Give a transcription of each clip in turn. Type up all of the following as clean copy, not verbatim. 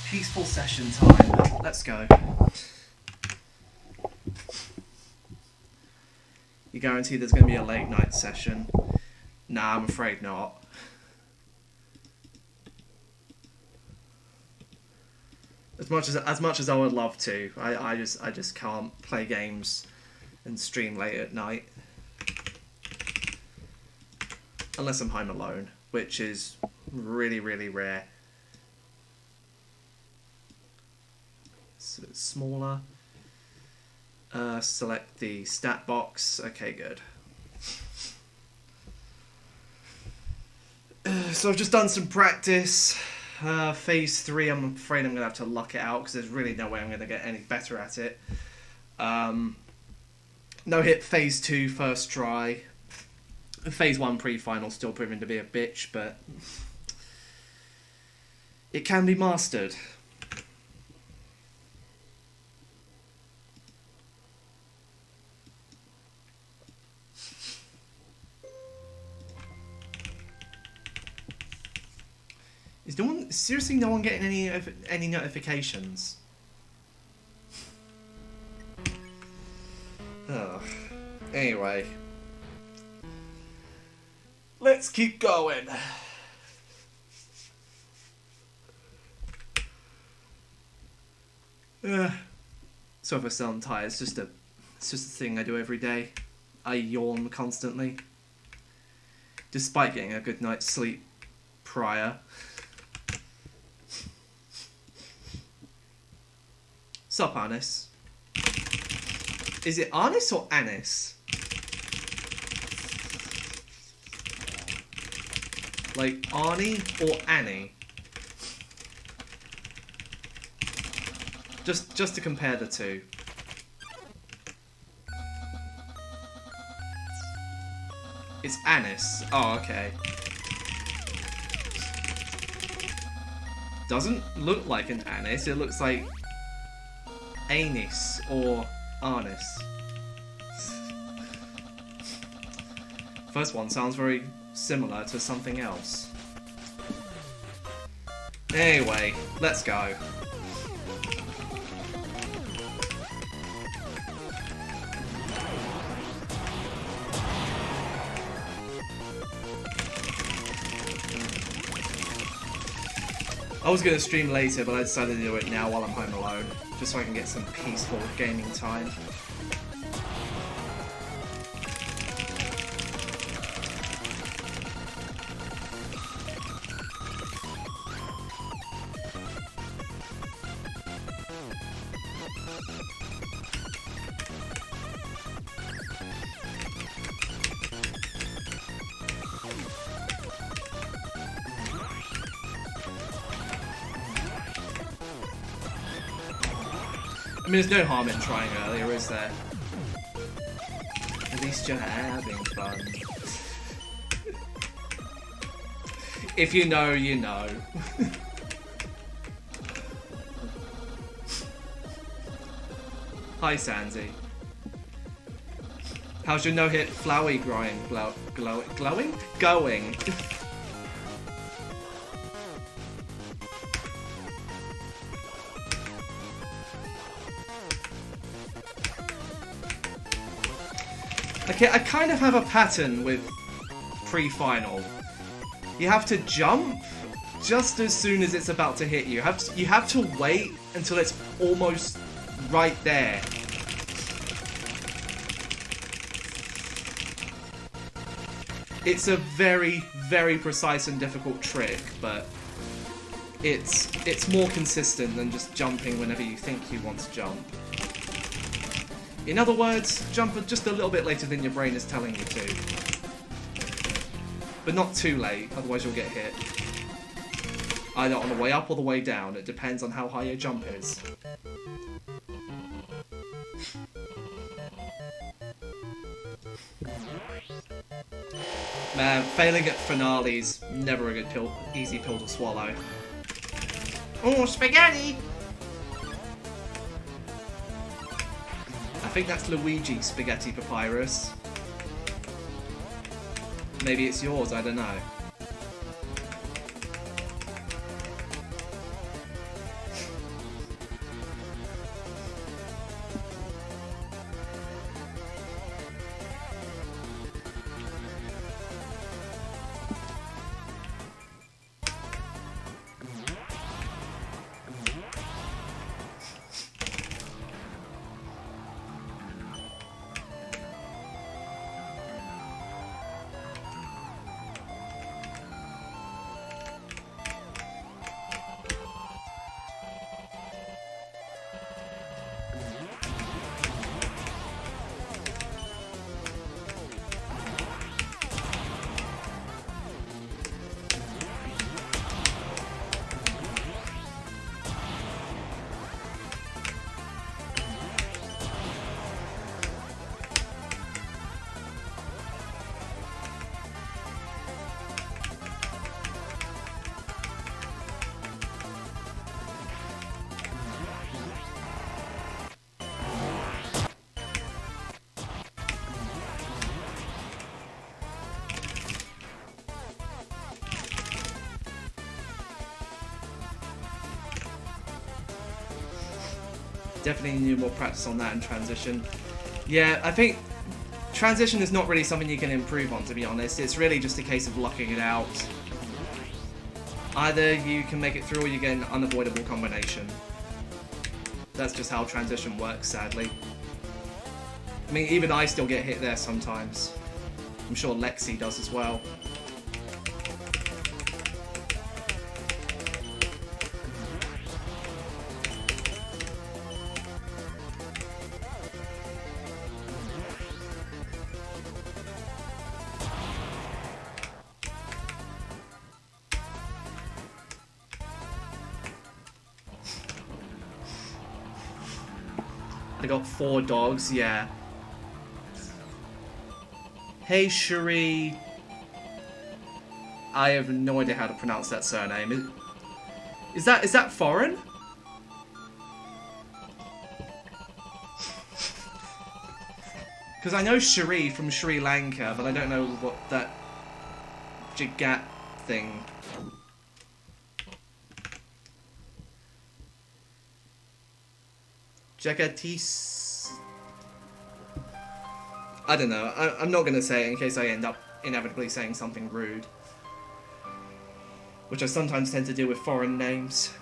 Peaceful session time. Let's go. You guarantee there's going to be a late night session? Nah, I'm afraid not. As much as I would love to, I just can't play games and stream late at night. Unless I'm home alone, which is really, really rare. So it's smaller. Select the stat box. Okay, good. So I've just done some practice. Phase 3, I'm afraid I'm going to have to luck it out because there's really no way I'm going to get any better at it. No hit phase 2 first try. Phase 1 pre-final still proving to be a bitch, but it can be mastered. Is no one seriously no one getting any notifications? Ugh. Anyway, let's keep going. So if I sound tired, it's just a thing I do every day. I yawn constantly, despite getting a good night's sleep prior. Sup, Anis? Is it Anis or Anis? Like Arnie or Annie? Just to compare the two. It's Anis. Oh, okay. Doesn't look like an Anis, it looks like Anis or Arnis. First one sounds very similar to something else. Anyway, let's go. I was going to stream later, but I decided to do it now while I'm home alone, just so I can get some peaceful gaming time. I mean, there's no harm in trying earlier, is there? At least you're having fun. If you know, you know. Hi, Sandy. How's your no-hit flowy glowing? Going. Okay, I kind of have a pattern with pre-final. You have to jump just as soon as it's about to hit you. You have to wait until it's almost right there. It's a very, very precise and difficult trick, but it's more consistent than just jumping whenever you think you want to jump. In other words, jump just a little bit later than your brain is telling you to. But not too late, otherwise you'll get hit. Either on the way up or the way down, it depends on how high your jump is. Man, failing at finales, never a good easy pill to swallow. Oh, spaghetti! I think that's Luigi Spaghetti Papyrus. Maybe it's yours, I don't know. Definitely need more practice on that in transition. Yeah, I think transition is not really something you can improve on, to be honest. It's really just a case of lucking it out. Either you can make it through or you get an unavoidable combination. That's just how transition works, sadly. I mean, even I still get hit there sometimes. I'm sure Lexi does as well. I got 4 dogs, yeah. Hey, Cherie. I have no idea how to pronounce that surname. Is that foreign? Because I know Cherie from Sri Lanka, but I don't know what that Jagat thing. Jagatis. I don't know. I'm not going to say it in case I end up inevitably saying something rude. Which I sometimes tend to do with foreign names.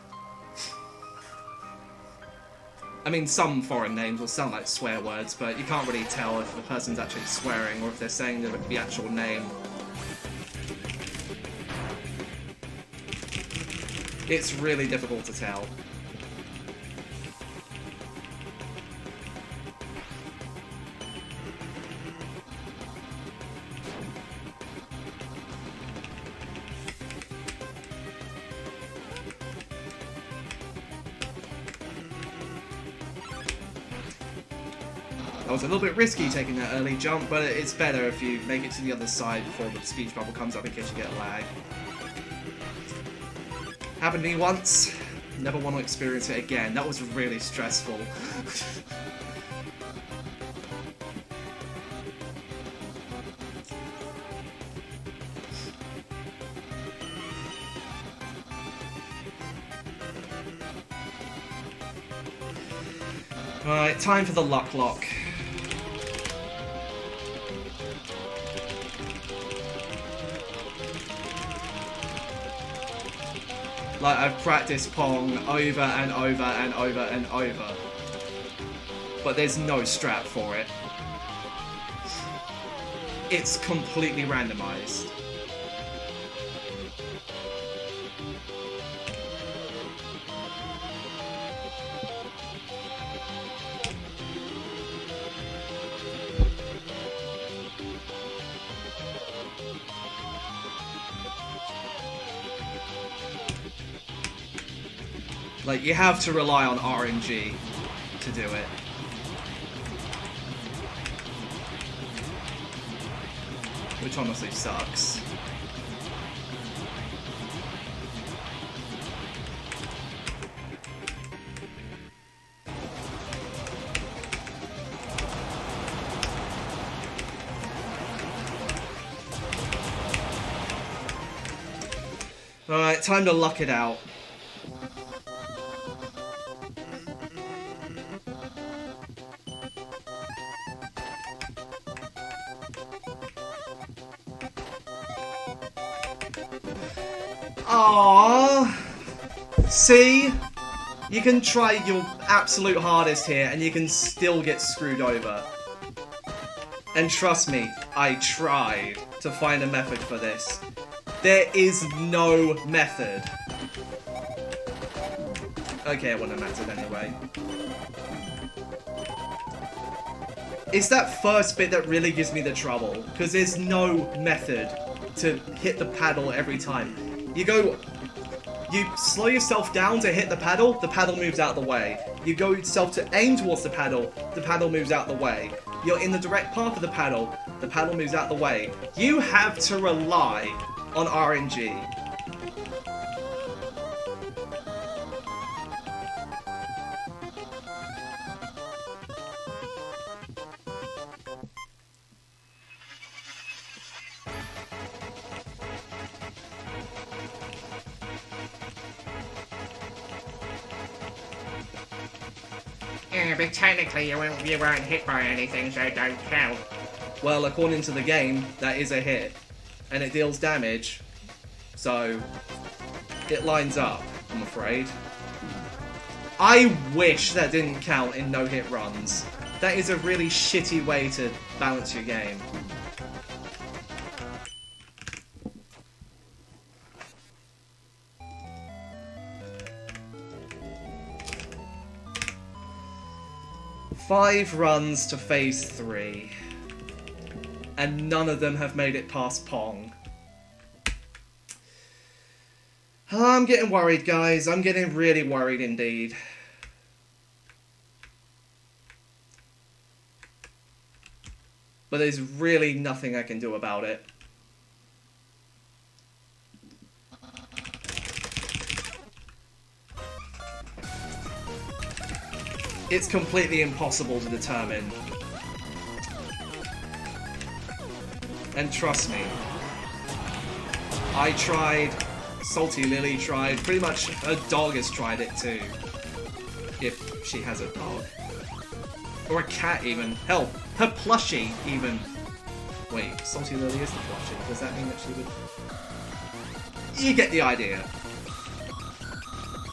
I mean, some foreign names will sound like swear words, but you can't really tell if the person's actually swearing or if they're saying the actual name. It's really difficult to tell. That was a little bit risky taking that early jump, but it's better if you make it to the other side before the speech bubble comes up in case you get lag. Happened to me once. Never want to experience it again. That was really stressful. Right, time for the luck lock. Like, I've practiced Pong over and over and over and over. But there's no strat for it. It's completely randomized. Like, you have to rely on RNG to do it. Which honestly sucks. Alright, time to luck it out. Aww. See? You can try your absolute hardest here and you can still get screwed over. And trust me, I tried to find a method for this. There is no method. Okay, it wouldn't have mattered anyway. It's that first bit that really gives me the trouble, because there's no method to hit the paddle every time. You slow yourself down to hit the paddle moves out the way. You go yourself to aim towards the paddle moves out the way. You're in the direct path of the paddle moves out the way. You have to rely on RNG. but technically you weren't hit by anything, so don't count. Well, according to the game, that is a hit. And it deals damage. So, it lines up, I'm afraid. I wish that didn't count in no-hit runs. That is a really shitty way to balance your game. Five runs to phase 3. And none of them have made it past Pong. I'm getting worried, guys. I'm getting really worried indeed. But there's really nothing I can do about it. It's completely impossible to determine. And trust me, I tried, Salty Lily tried, pretty much her dog has tried it too. If she has a dog. Or a cat even. Hell, her plushie even. Wait, Salty Lily is the plushie. Does that mean that she would... You get the idea.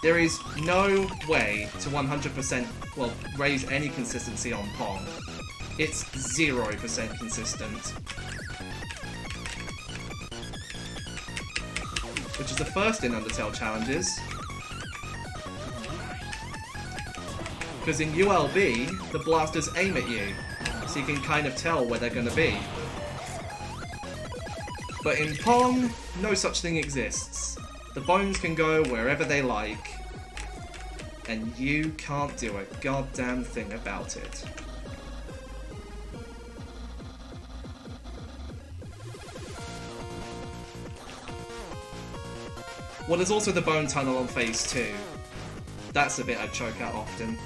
There is no way to 100%, well, raise any consistency on Pong. It's 0% consistent. Which is the first in Undertale challenges. Because in ULB, the blasters aim at you, so you can kind of tell where they're going to be. But in Pong, no such thing exists. The bones can go wherever they like, and you can't do a goddamn thing about it. Well, there's also the bone tunnel on phase 2. That's the bit I choke out often.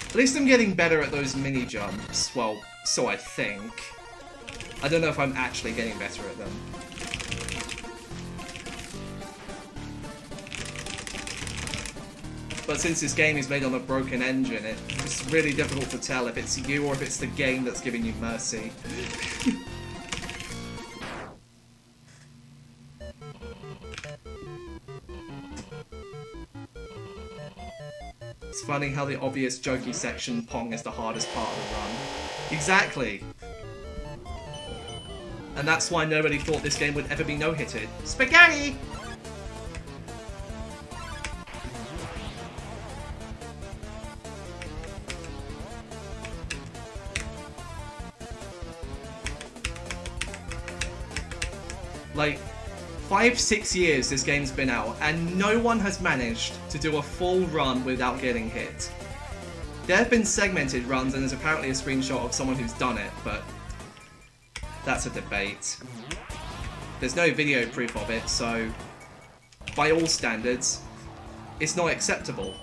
At least I'm getting better at those mini jumps. Well, so I think. I don't know if I'm actually getting better at them. But since this game is made on a broken engine, it's really difficult to tell if it's you or if it's the game that's giving you mercy. It's funny how the obvious jokey section, Pong, is the hardest part of the run. Exactly! And that's why nobody thought this game would ever be no-hitted. Spaghetti! Like, 5-6 years this game's been out, and no one has managed to do a full run without getting hit. There have been segmented runs, and there's apparently a screenshot of someone who's done it, but that's a debate. There's no video proof of it, so by all standards, it's not acceptable.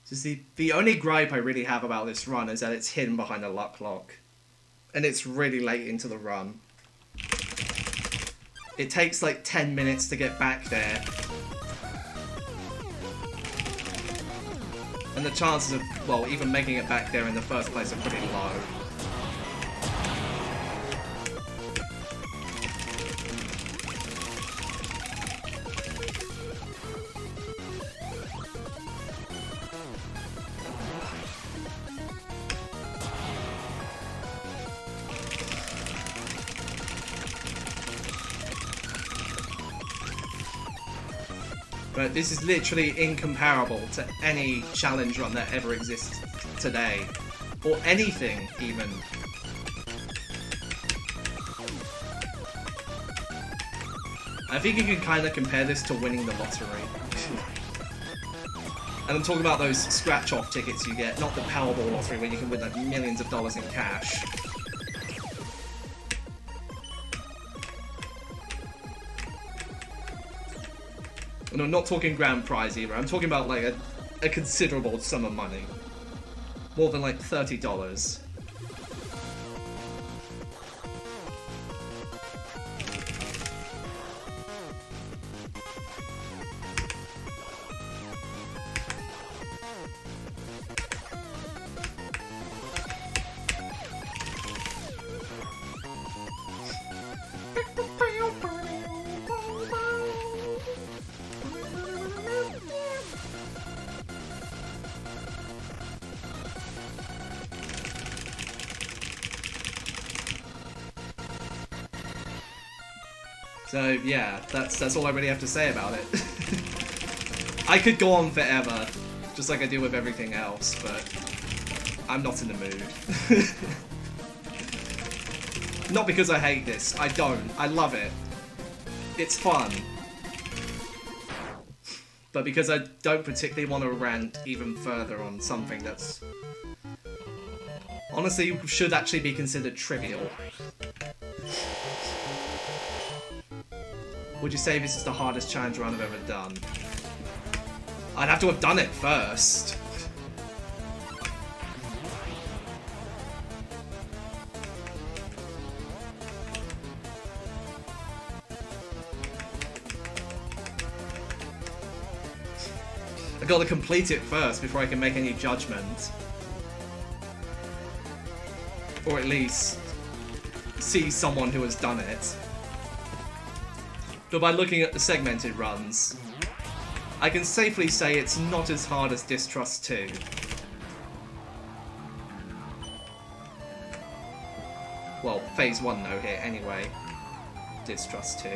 Just the only gripe I really have about this run is that it's hidden behind a luck lock. And it's really late into the run. It takes like 10 minutes to get back there. And the chances of, well, even making it back there in the first place are pretty low. But this is literally incomparable to any challenge run that ever exists today. Or anything, even. I think you can kind of compare this to winning the lottery. And I'm talking about those scratch-off tickets you get, not the Powerball lottery where you can win like millions of dollars in cash. And I'm not talking grand prize either, I'm talking about like a considerable sum of money. More than like $30. So yeah, that's all I really have to say about it. I could go on forever, just like I do with everything else, but I'm not in the mood. Not because I hate this, I don't. I love it. It's fun. But because I don't particularly want to rant even further on something that's honestly should actually be considered trivial. Would you say this is the hardest challenge run I've ever done? I'd have to have done it first. I gotta complete it first before I can make any judgment. Or at least see someone who has done it. But by looking at the segmented runs, I can safely say it's not as hard as Distrust 2. Well, Phase 1 no hit anyway. Distrust 2.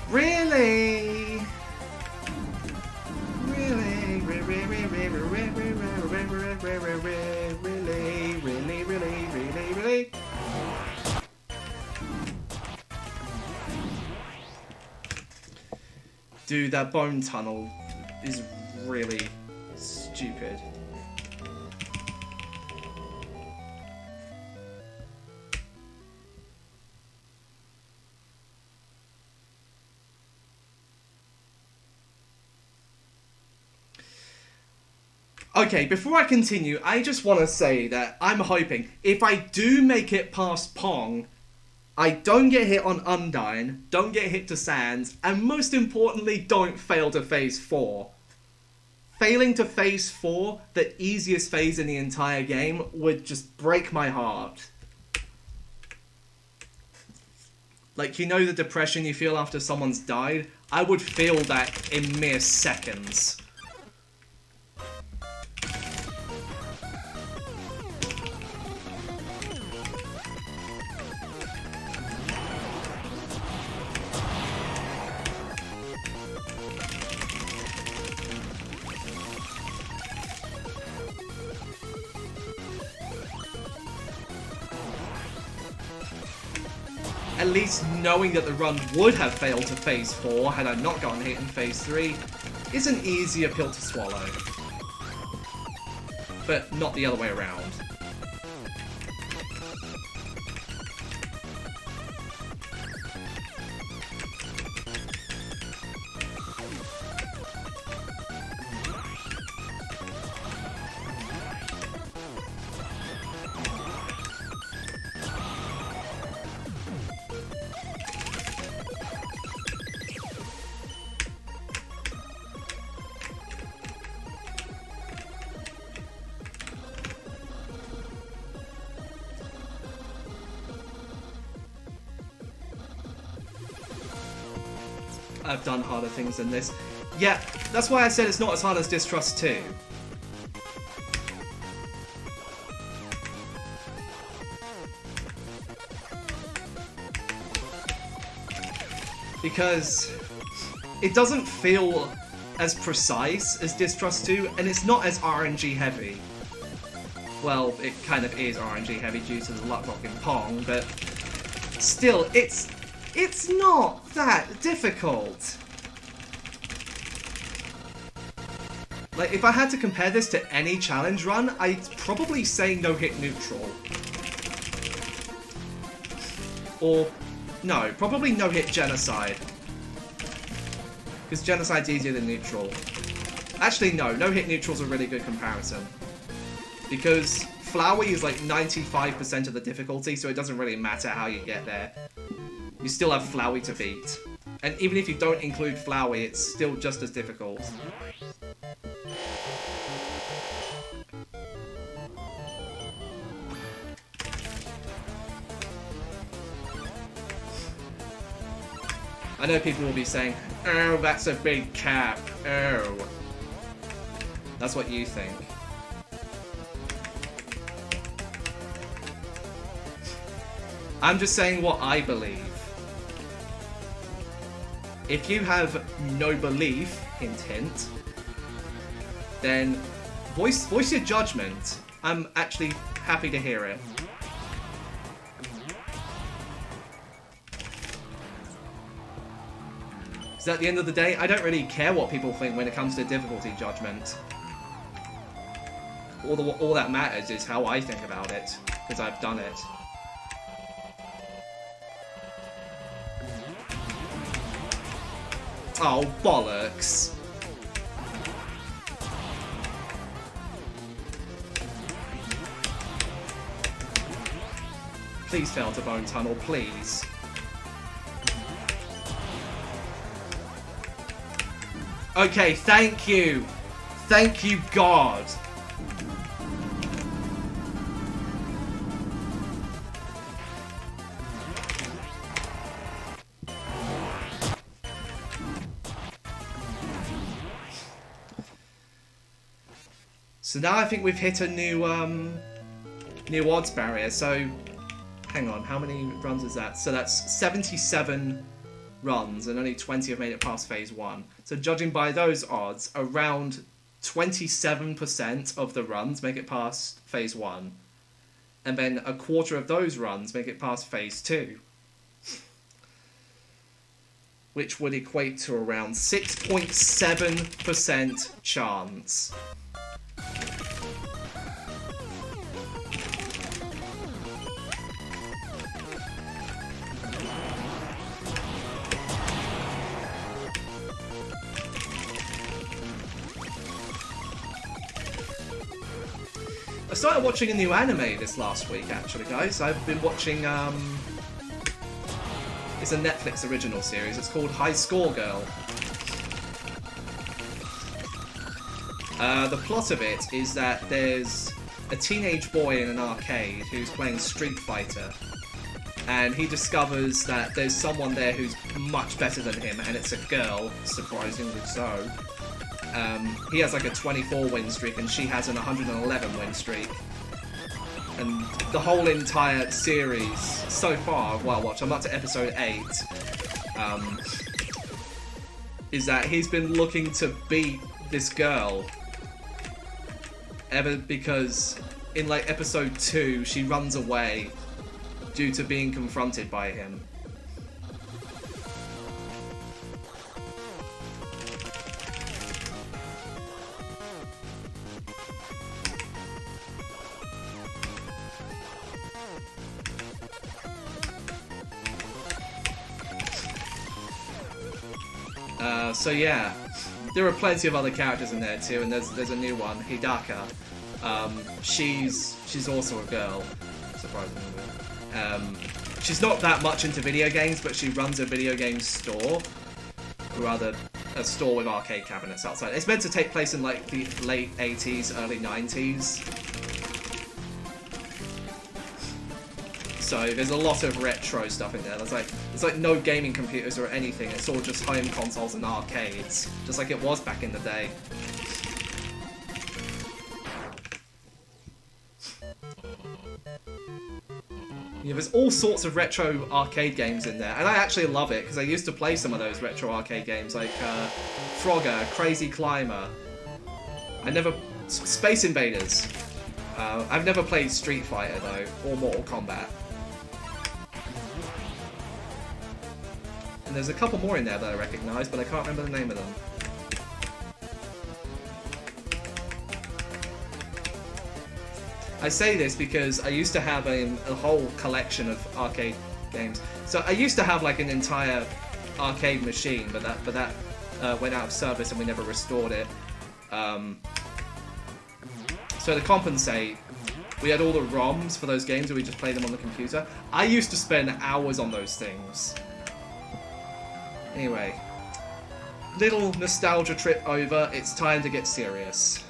Really? Really? Really? Dude, that bone tunnel is really stupid. Okay, before I continue, I just want to say that I'm hoping, if I do make it past Pong, I don't get hit on Undyne, don't get hit to Sands, and most importantly, don't fail to Phase 4. Failing to Phase 4, the easiest phase in the entire game, would just break my heart. Like, you know the depression you feel after someone's died? I would feel that in mere seconds. at least knowing that the run would have failed to phase 4 had I not gotten hit in phase 3 is an easier pill to swallow. But not the other way around. I've done harder things than this. Yeah, that's why I said it's not as hard as Distrust 2. Because it doesn't feel as precise as Distrust 2, and it's not as RNG heavy. Well, it kind of is RNG heavy due to the luck rock in Pong, but still, it's not that difficult. Like, if I had to compare this to any challenge run, I'd probably say no hit neutral. Or, no, probably no hit genocide. Because genocide's easier than neutral. Actually, no hit neutral's a really good comparison. Because Flowey is like 95% of the difficulty, so it doesn't really matter how you get there. You still have Flowey to beat. And even if you don't include Flowey, it's still just as difficult. I know people will be saying, oh, that's a big cap, oh. That's what you think. I'm just saying what I believe. If you have no belief, hint hint, then voice your judgment. I'm actually happy to hear it. Because at the end of the day, I don't really care what people think when it comes to difficulty judgment. All that matters is how I think about it, because I've done it. Oh, bollocks. Please fail to Bone Tunnel, please. Okay, thank you. Thank you, God. So now I think we've hit a new odds barrier. So, hang on, how many runs is that? So that's 77 runs, and only 20 have made it past phase 1. So judging by those odds, around 27% of the runs make it past phase 1. And then a quarter of those runs make it past phase 2. Which would equate to around 6.7% chance. I started watching a new anime this last week, actually, guys. I've been watching, it's a Netflix original series. It's called High Score Girl. The plot of it is that there's a teenage boy in an arcade who's playing Street Fighter. And he discovers that there's someone there who's much better than him, and it's a girl, surprisingly so. He has like a 24 win streak and she has an 111 win streak. And the whole entire series so far, well, watch, I'm up to episode 8, is that he's been looking to beat this girl. Because in like episode 2, she runs away due to being confronted by him. So yeah, there are plenty of other characters in there too, and there's a new one, Hidaka. She's also a girl, surprisingly. She's not that much into video games, but she runs a video game store, or rather, a store with arcade cabinets outside. It's meant to take place in like the late 80s, early 90s. So there's a lot of retro stuff in there. There's like no gaming computers or anything. It's all just home consoles and arcades, just like it was back in the day. Yeah, there's all sorts of retro arcade games in there, and I actually love it because I used to play some of those retro arcade games, like Frogger, Crazy Climber. Space Invaders. I've never played Street Fighter though, or Mortal Kombat. And there's a couple more in there that I recognise, but I can't remember the name of them. I say this because I used to have a whole collection of arcade games. So I used to have like an entire arcade machine, but that went out of service and we never restored it. So to compensate, we had all the ROMs for those games and we just played them on the computer. I used to spend hours on those things. Anyway, little nostalgia trip over, it's time to get serious.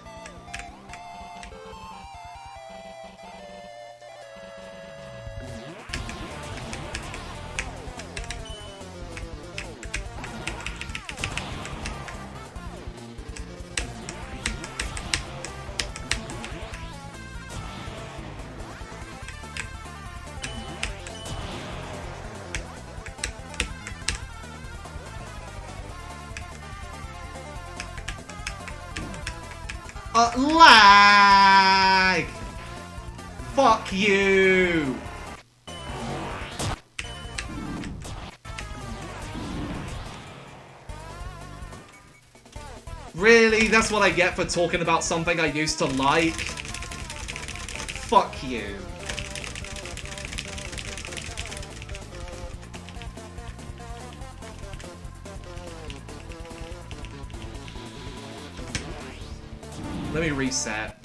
Lag! Fuck you! Really? That's what I get for talking about something I used to like? Fuck you. Let me reset.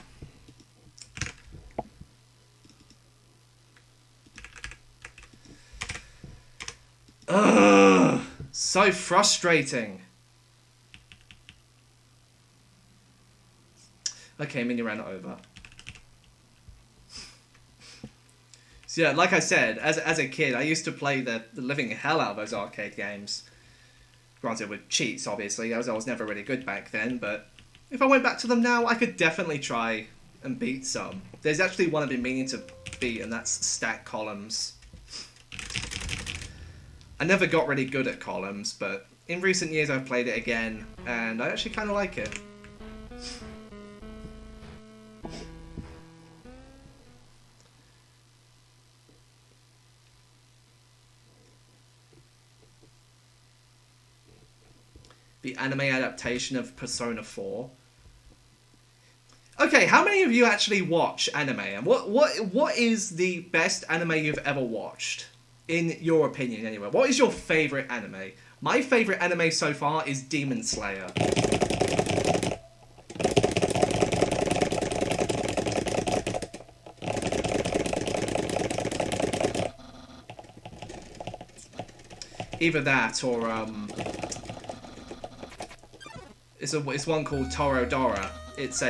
Ugh, so frustrating. Okay, mini ran over. So yeah, like I said, as a kid, I used to play the living hell out of those arcade games. Granted, with cheats, obviously. I was never really good back then, but if I went back to them now, I could definitely try and beat some. There's actually one I've been meaning to beat, and that's Stack Columns. I never got really good at columns, but in recent years I've played it again, and I actually kind of like it. The anime adaptation of Persona 4. Okay, how many of you actually watch anime? And what is the best anime you've ever watched? In your opinion, anyway. What is your favourite anime? My favourite anime so far is Demon Slayer. Either that or it's one called Toradora. It's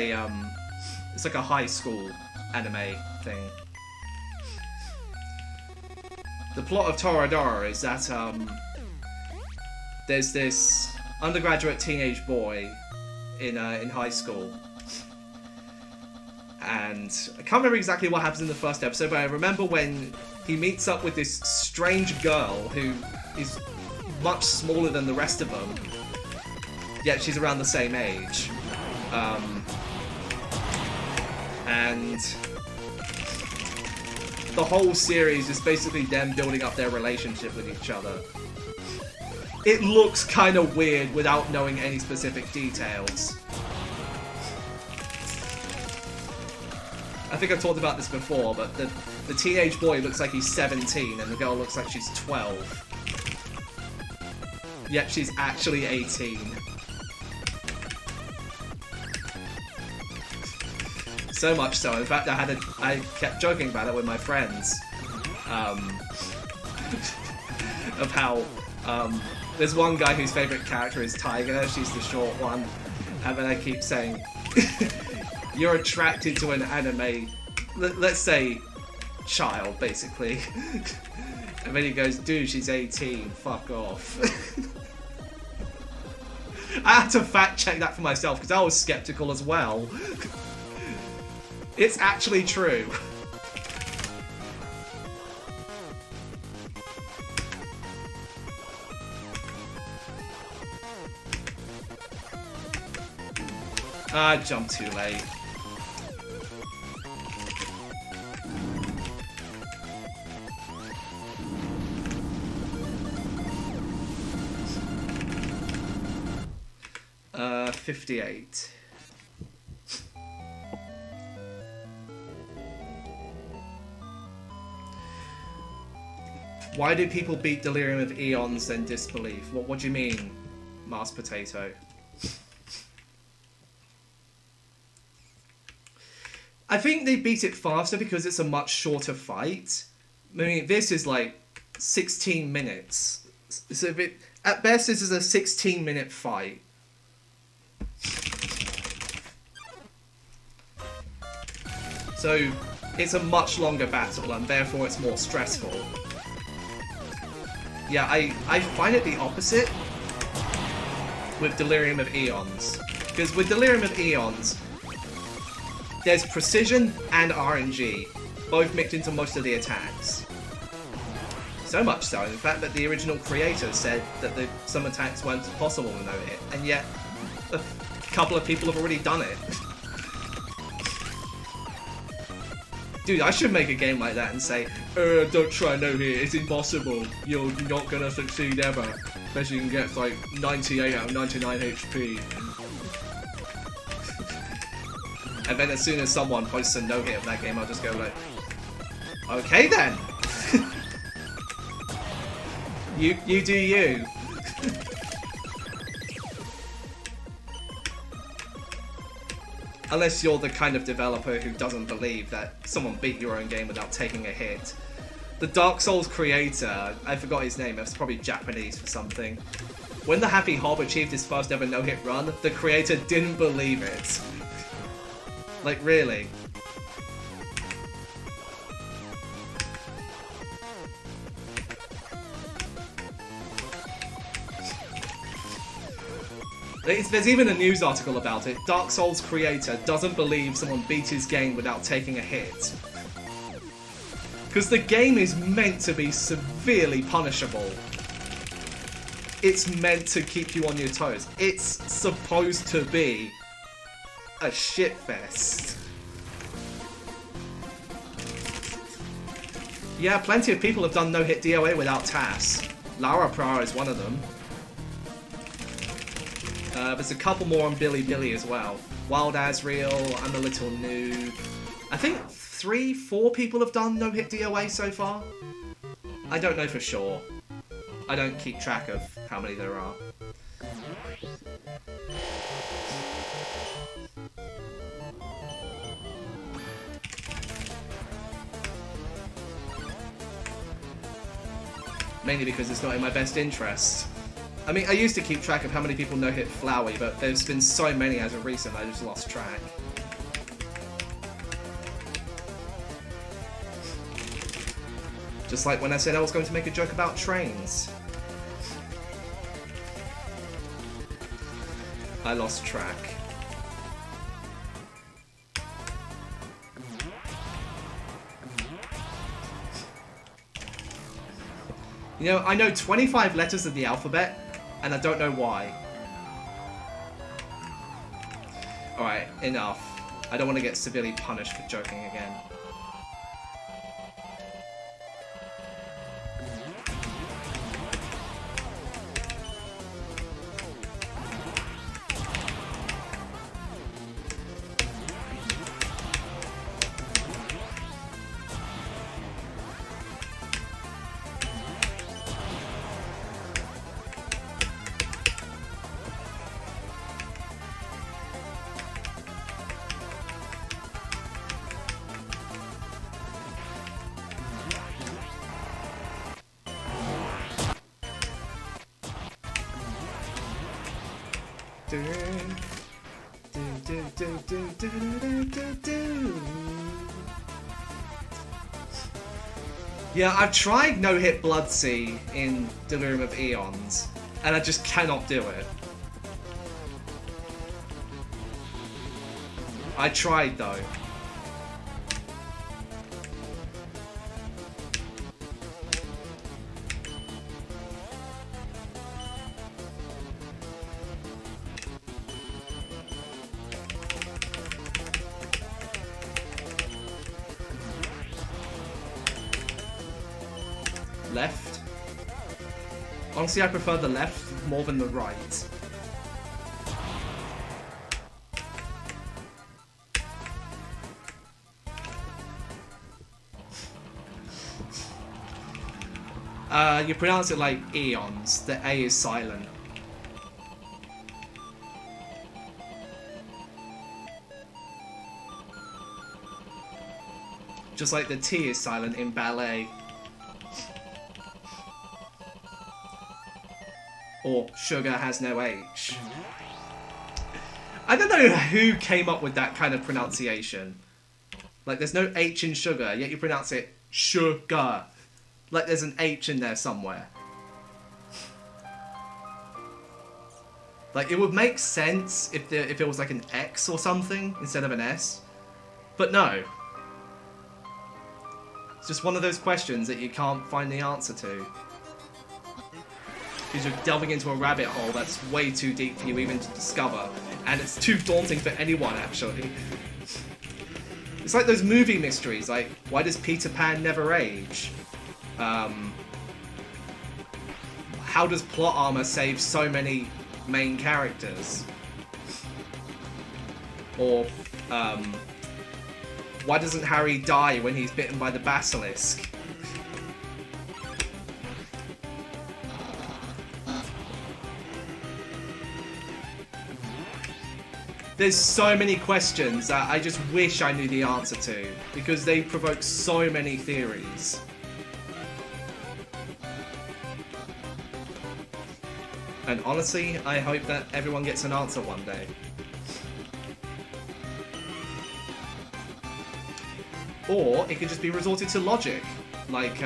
like a high school anime thing. The plot of Toradora is that there's this undergraduate teenage boy in high school, and I can't remember exactly what happens in the first episode, but I remember when he meets up with this strange girl who is much smaller than the rest of them, yet she's around the same age. And the whole series is basically them building up their relationship with each other. It looks kind of weird without knowing any specific details. I think I've talked about this before, but the teenage boy looks like he's 17 and the girl looks like she's 12. Yet she's actually 18. So much so, in fact, I kept joking about it with my friends. Of how, there's one guy whose favourite character is Tiger, she's the short one, and then I keep saying, you're attracted to an anime, let's say, child, basically. And then he goes, dude, she's 18, fuck off. I had to fact check that for myself, because I was skeptical as well. It's actually true. I jumped too late. Uh, 58. Why do people beat Delirium of Eons than Disbelief? What do you mean, Mars Potato? I think they beat it faster because it's a much shorter fight. I mean, this is like 16 minutes. So at best, this is a 16-minute fight. So it's a much longer battle, and therefore it's more stressful. Yeah, I find it the opposite with Delirium of Eons. Because with Delirium of Eons, there's precision and RNG, both mixed into most of the attacks. So much so, in fact, that the original creator said that some attacks weren't possible with no hit, and yet a couple of people have already done it. Dude, I should make a game like that and say, don't try no hit, it's impossible. You're not gonna succeed ever. Especially you can get like 98 out of 99 HP. And then as soon as someone posts a no hit of that game, I'll just go like, okay then. You do you. Unless you're the kind of developer who doesn't believe that someone beat your own game without taking a hit. The Dark Souls creator, I forgot his name, it was probably Japanese for something. When the Happy Hob achieved his first ever no-hit run, the creator didn't believe it. Like, really? There's even a news article about it. Dark Souls creator doesn't believe someone beat his game without taking a hit. Because the game is meant to be severely punishable. It's meant to keep you on your toes. It's supposed to be a shitfest. Yeah, plenty of people have done no-hit DOA without TAS. Lara Pra is one of them. There's a couple more on Billy Billy as well. Wild Asriel, I'm a Little Noob. I think 3-4 people have done no-hit DOA so far. I don't know for sure. I don't keep track of how many there are. Mainly because it's not in my best interest. I mean, I used to keep track of how many people no-hit Flowey, but there's been so many as of recent I just lost track. Just like when I said I was going to make a joke about trains. I lost track. You know, I know 25 letters of the alphabet, and I don't know why. Alright, enough. I don't want to get severely punished for joking again. Yeah, I've tried no-hit Bloodsea in Delirium of Eons, and I just cannot do it. I tried though. Left. Honestly, I prefer the left more than the right. You pronounce it like eons. The A is silent. Just like the T is silent in ballet. Or sugar has no H. I don't know who came up with that kind of pronunciation. Like, there's no H in sugar, yet you pronounce it sugar. Like there's an H in there somewhere. Like, it would make sense if it was like an X or something instead of an S. But no. It's just one of those questions that you can't find the answer to. Because you're delving into a rabbit hole that's way too deep for you even to discover. And it's too daunting for anyone, actually. It's like those movie mysteries, like, why does Peter Pan never age? How does plot armor save so many main characters? Or, why doesn't Harry die when he's bitten by the basilisk? There's so many questions that I just wish I knew the answer to, because they provoke so many theories. And honestly, I hope that everyone gets an answer one day. Or it could just be resorted to logic, like,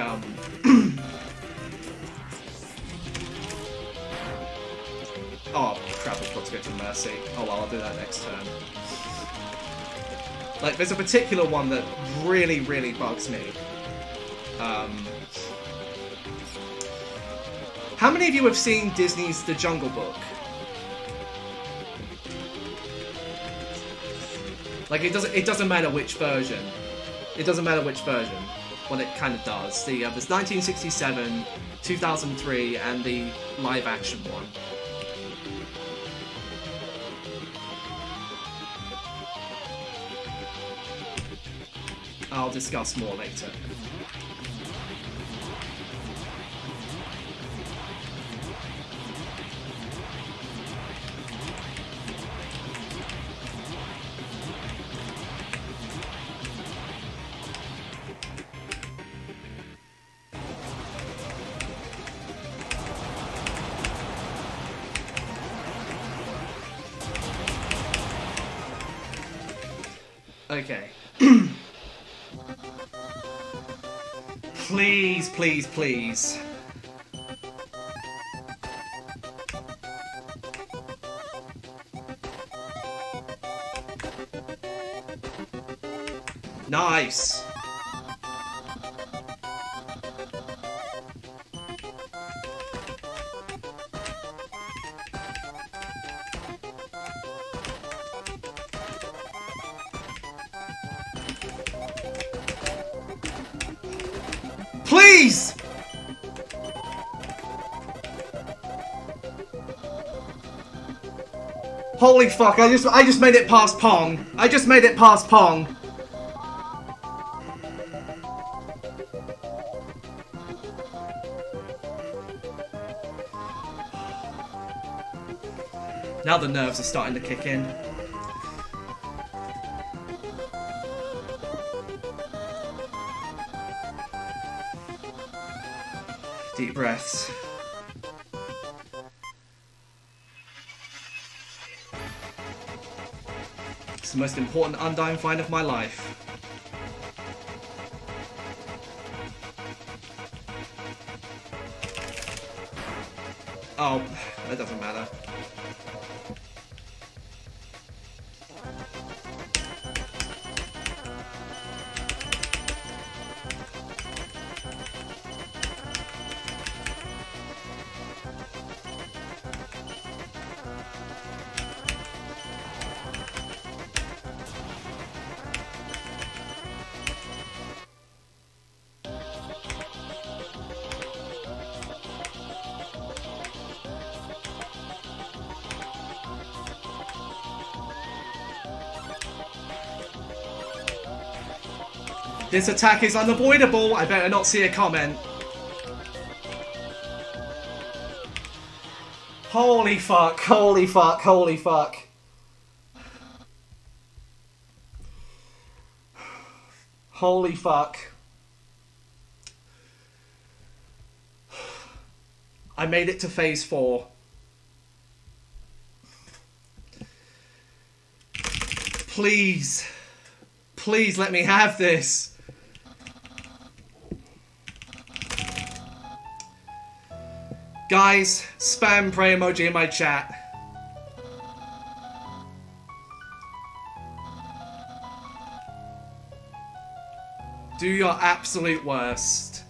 oh crap, I forgot to go to Mercy. Oh well, I'll do that next turn. Like, there's a particular one that really, really bugs me. How many of you have seen Disney's The Jungle Book? Like, it doesn't matter which version. It doesn't matter which version. Well, it kind of does. There's 1967, 2003, and the live-action one. I'll discuss more later. Okay. Please, please, please. Nice. Please! Holy fuck, I just made it past Pong. I just made it past Pong. Now the nerves are starting to kick in. Deep breaths. the most important undying find of my life. Oh, that doesn't matter. This attack is unavoidable. I better not see a comment. Holy fuck, holy fuck, holy fuck. Holy fuck. I made it to phase 4. Please. Please let me have this. Guys, spam pray emoji in my chat. Do your absolute worst.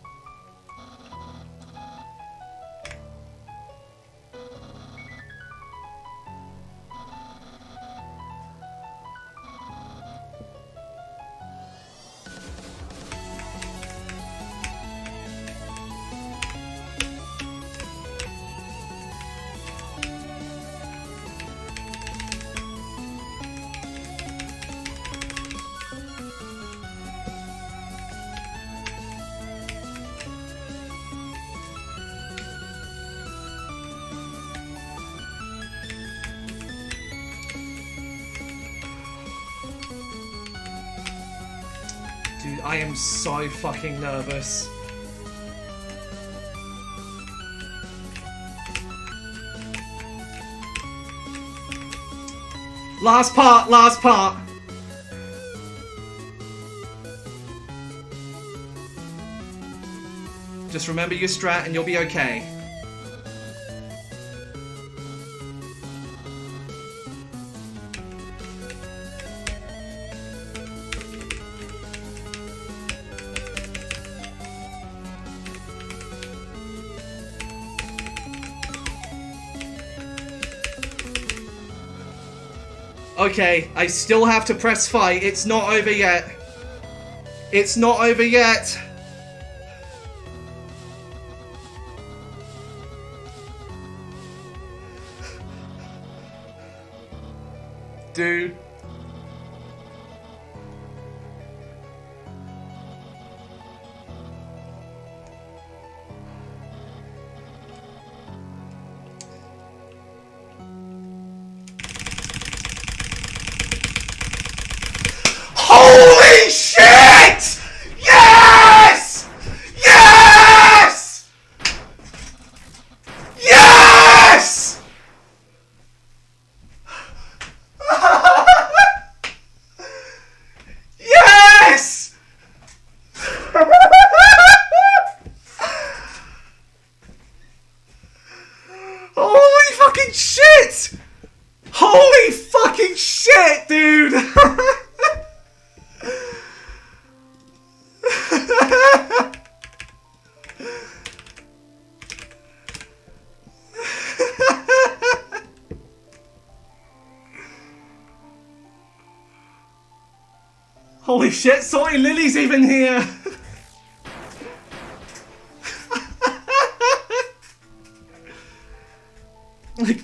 Dude, I am so fucking nervous. Last part, last part. Just remember your strat and you'll be okay. Okay, I still have to press fight. It's not over yet. It's not over yet. Dude. Holy shit! Yes! Yes! Yes! Yes! Holy fucking shit! Holy fucking shit, dude! Holy shit, Salty Lily's even here!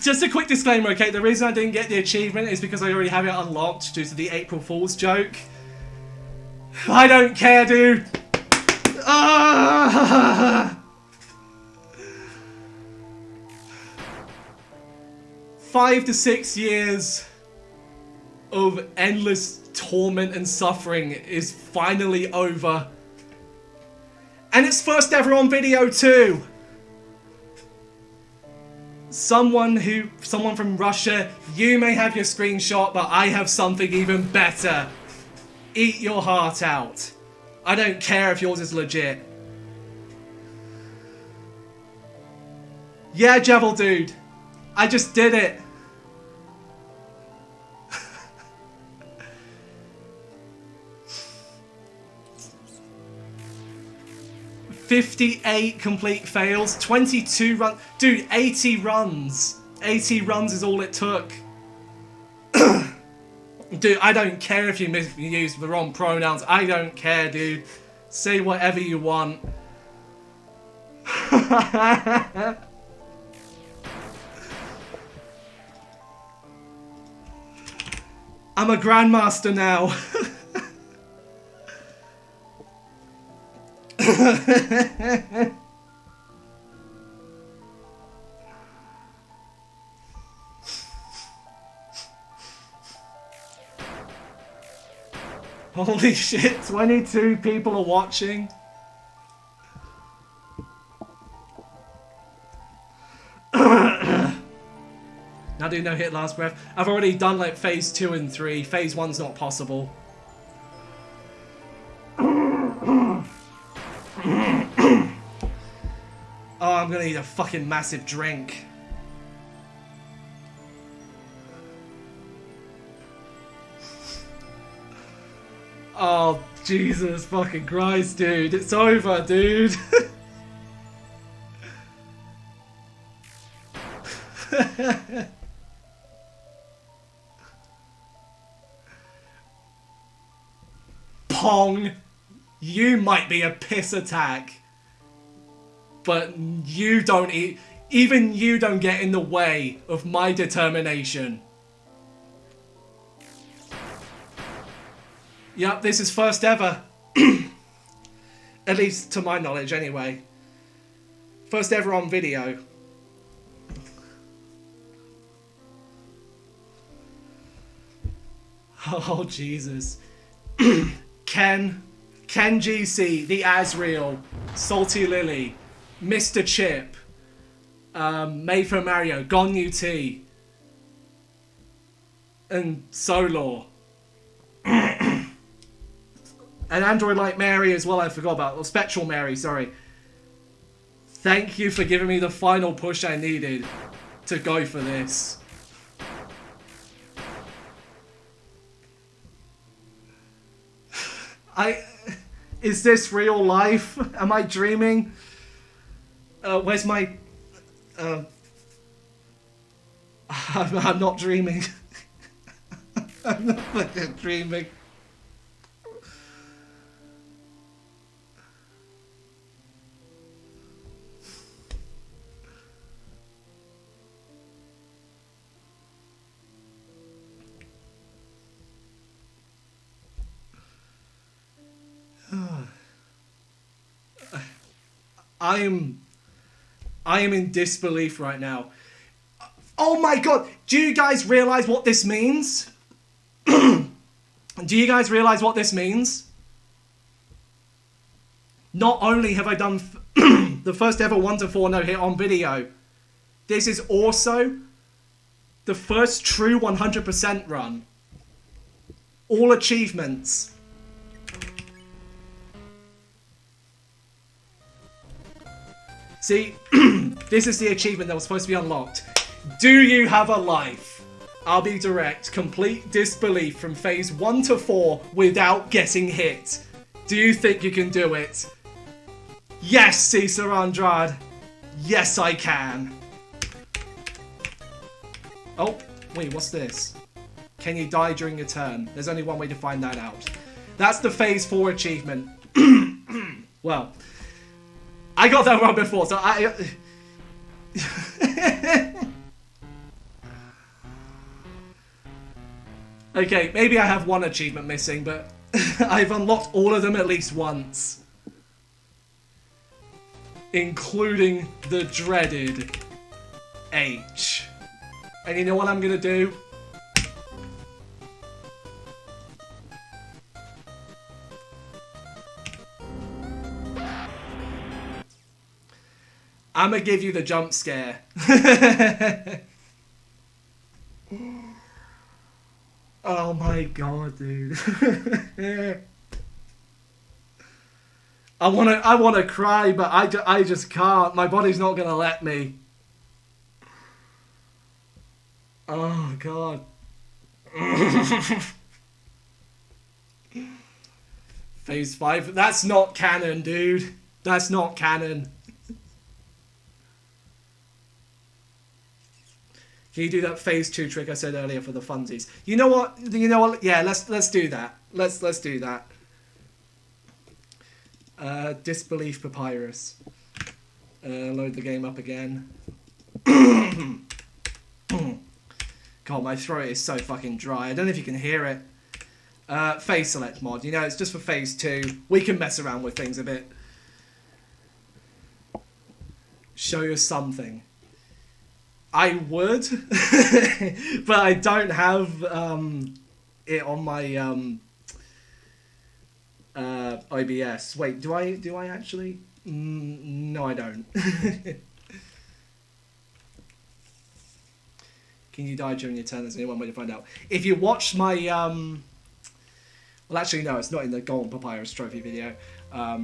Just a quick disclaimer, okay? The reason I didn't get the achievement is because I already have it unlocked due to the April Fool's joke. I don't care, dude! 5 to 6 years of endless torment and suffering is finally over. And it's first ever on video too. Someone from Russia, you may have your screenshot, but I have something even better. Eat your heart out. I don't care if yours is legit. Yeah, Jevil dude. I just did it. $58 complete fails, 22 runs. Dude, 80 runs. 80 runs is all it took. Dude, I don't care if you use the wrong pronouns. I don't care, dude. Say whatever you want. I'm a grandmaster now. Holy shit, 22 people are watching. Now do no hit last breath. I've already done like phase 2 and 3. Phase 1's not possible. Oh, I'm gonna need a fucking massive drink. Oh, Jesus fucking Christ, dude. It's over, dude. Pong, you might be a piss attack, but you don't even you don't get in the way of my determination. Yep, this is first ever. At least to my knowledge, anyway. First ever on video. Oh, Jesus. Ken GC, the Asriel, Salty Lily, Mr. Chip, Made for Mario, Gon UT, and Solor. And Android Like Mary as well, I forgot about. Or Spectral Mary, sorry. Thank you for giving me the final push I needed to go for this. Is this real life? Am I dreaming? Where's my... I'm not dreaming. I'm not fucking dreaming. I am in disbelief right now. Oh my god, do you guys realize what this means? Do you guys realize what this means? Not only have I done the first ever 1 to 4 no hit on video, this is also the first true 100% run. All achievements. See, this is the achievement that was supposed to be unlocked. Do you have a life? I'll be direct. Complete disbelief from phase 1 to 4 without getting hit. Do you think you can do it? Yes, Cezar Andrade. Yes, I can. Oh, wait, what's this? Can you die during your turn? There's only one way to find that out. That's the phase 4 achievement. Well... I got that wrong before, so okay, maybe I have one achievement missing, but I've unlocked all of them at least once. Including the dreaded H. And you know what I'm gonna do? I'm gonna give you the jump scare. Oh my god, dude. I wanna cry, but I just can't. My body's not gonna let me. Oh god. Phase 5. That's not canon, dude. That's not canon. Can you do that phase 2 trick I said earlier for the funsies? You know what? Yeah, let's do that. Let's do that. Disbelief Papyrus. Load the game up again. God, my throat is so fucking dry. I don't know if you can hear it. Phase select mod. You know, it's just for phase 2. We can mess around with things a bit. Show you something. I would, but I don't have it on my OBS. Wait, do I actually? No, I don't. Can you die during your turn? There's only one way to find out. If you watch my well, actually no, it's not in the Golden Papyrus Trophy video. Yeah,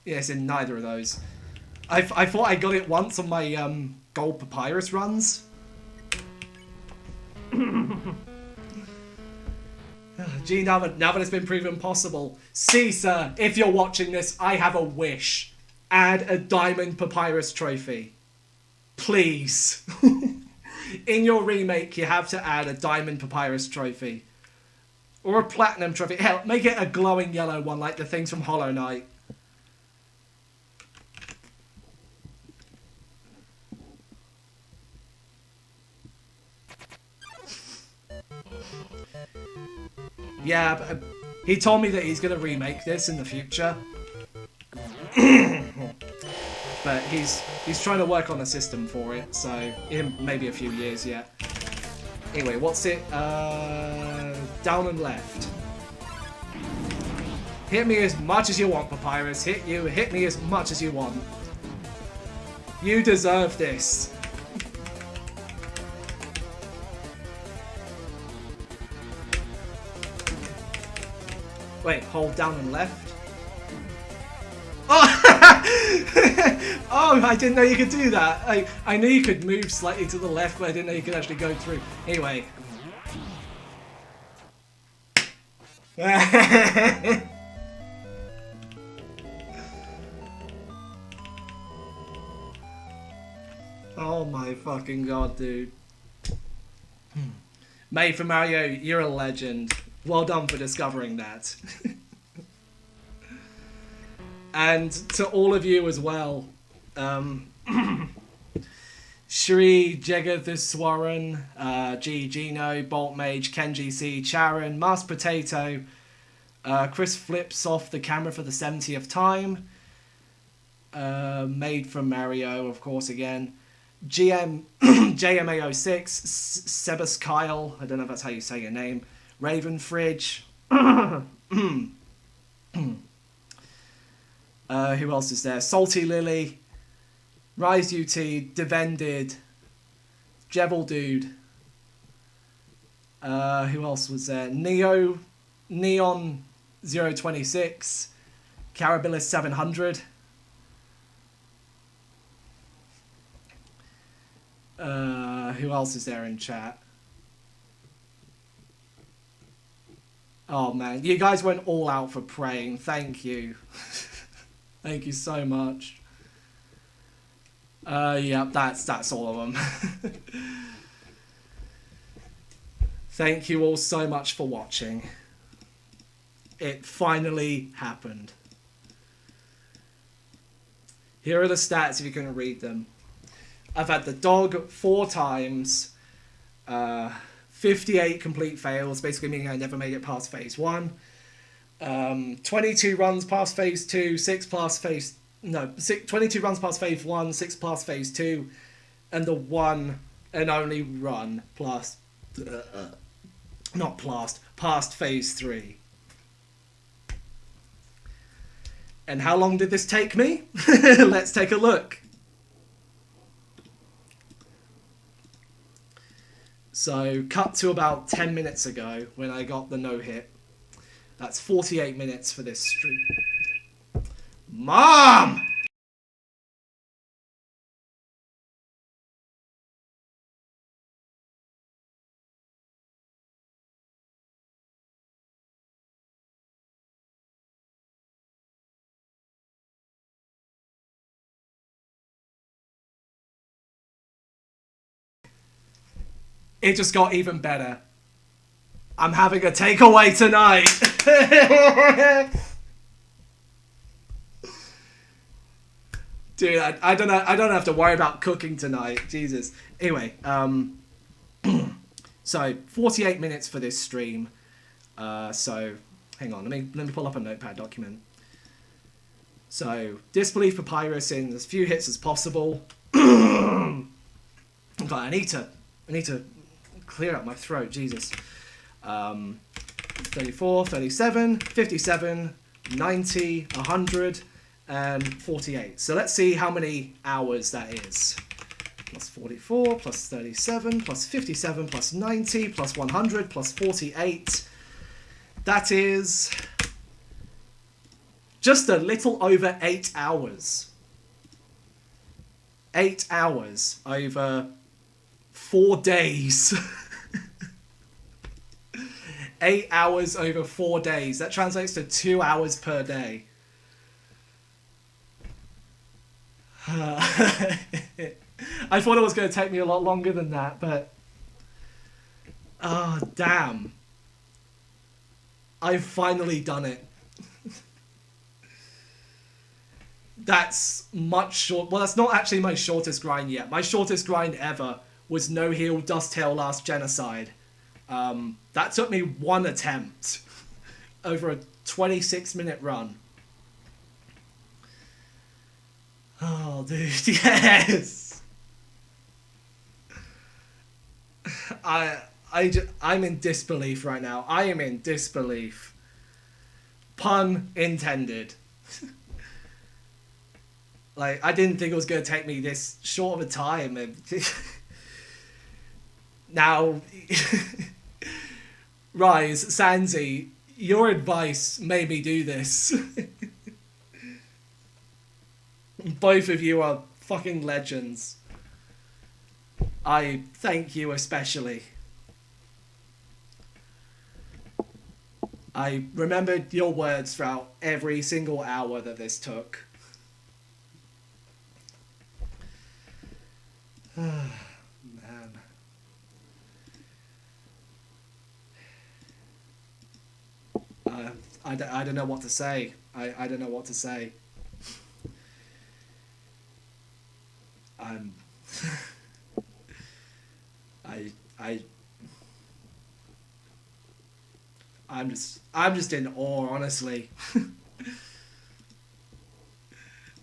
it's in neither of those. I thought I got it once on my Gold Papyrus runs. Gee, now that it's been proven possible. Cezar, if you're watching this, I have a wish. Add a Diamond Papyrus trophy. Please. In your remake, you have to add a Diamond Papyrus trophy. Or a Platinum trophy. Hell, make it a glowing yellow one like the things from Hollow Knight. Yeah, but he told me that he's going to remake this in the future. But he's trying to work on a system for it, so in maybe a few years yet. Anyway, what's it? Down and left. Hit me as much as you want, Papyrus. Hit me as much as you want. You deserve this. Wait, hold down and left. Oh! Oh, I didn't know you could do that. I knew you could move slightly to the left, but I didn't know you could actually go through. Anyway. Oh my fucking god, dude. Mate for Mario, you're a legend. Well done for discovering that. And to all of you as well. Shri, Jegatheswaran, G, Gino, Bolt Mage, Kenji C, Charon, Masked Potato, Chris flips off the camera for the 70th time. Made from Mario, of course, again. JMA06, Sebas Kyle, I don't know if that's how you say your name. Raven Fridge. Who else is there? Salty Lily. Rise UT. Devended. Jebel Dude. Who else was there? Neon 026. Carabilis 700. Who else is there in chat? Oh man, you guys went all out for praying. Thank you. Thank you so much. Yeah, that's all of them. Thank you all so much for watching. It finally happened. Here are the stats if you can read them. I've had the dog 4 times. 58 complete fails, basically meaning I never made it past phase 1. 22 runs past phase 2, 22 runs past phase 1, 6 past phase 2, and the one and only run past phase 3. And how long did this take me? Let's take a look. So, cut to about 10 minutes ago when I got the no-hit. That's 48 minutes for this stream. Mom! It just got even better. I'm having a takeaway tonight. Dude, I don't know. I don't have to worry about cooking tonight. Jesus. Anyway, so 48 minutes for this stream. So hang on. Let me pull up a notepad document. So Disbelief Papyrus in as few hits as possible. God, I need to clear out my throat. Jesus. 34, 37, 57, 90, 100, and 48. So let's see how many hours that is. Plus 44, plus 37, plus 57, plus 90, plus 100, plus 48. That is just a little over 8 hours. 8 hours over 4 days. 8 hours over 4 days. That translates to 2 hours per day. I thought it was going to take me a lot longer than that, but... Oh, damn. I've finally done it. That's much short. Well, that's not actually my shortest grind yet. My shortest grind ever was No Heal Dust Tail Last Genocide. That took me 1 attempt over a 26-minute run. Oh, dude, yes. I'm in disbelief right now. I am in disbelief. Pun intended. Like, I didn't think it was going to take me this short of a time. Now, Rise, Sanzi, your advice made me do this. Both of you are fucking legends. I thank you especially. I remembered your words throughout every single hour that this took. Man. I don't know what to say. I don't know what to say. I'm just in awe, honestly.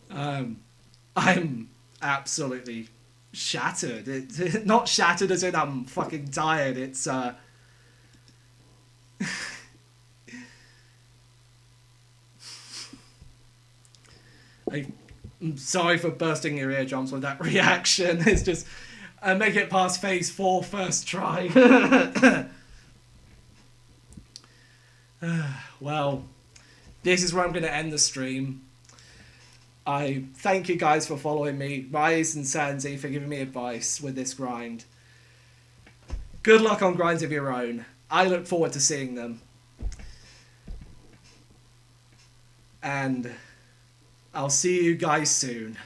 I'm absolutely shattered. Not shattered as in I'm fucking tired. It's I'm sorry for bursting your eardrums with that reaction. It's just, I make it past phase 4 first try. Well, this is where I'm going to end the stream. I thank you guys for following me, Rise and Sanzi for giving me advice with this grind. Good luck on grinds of your own. I look forward to seeing them. And I'll see you guys soon.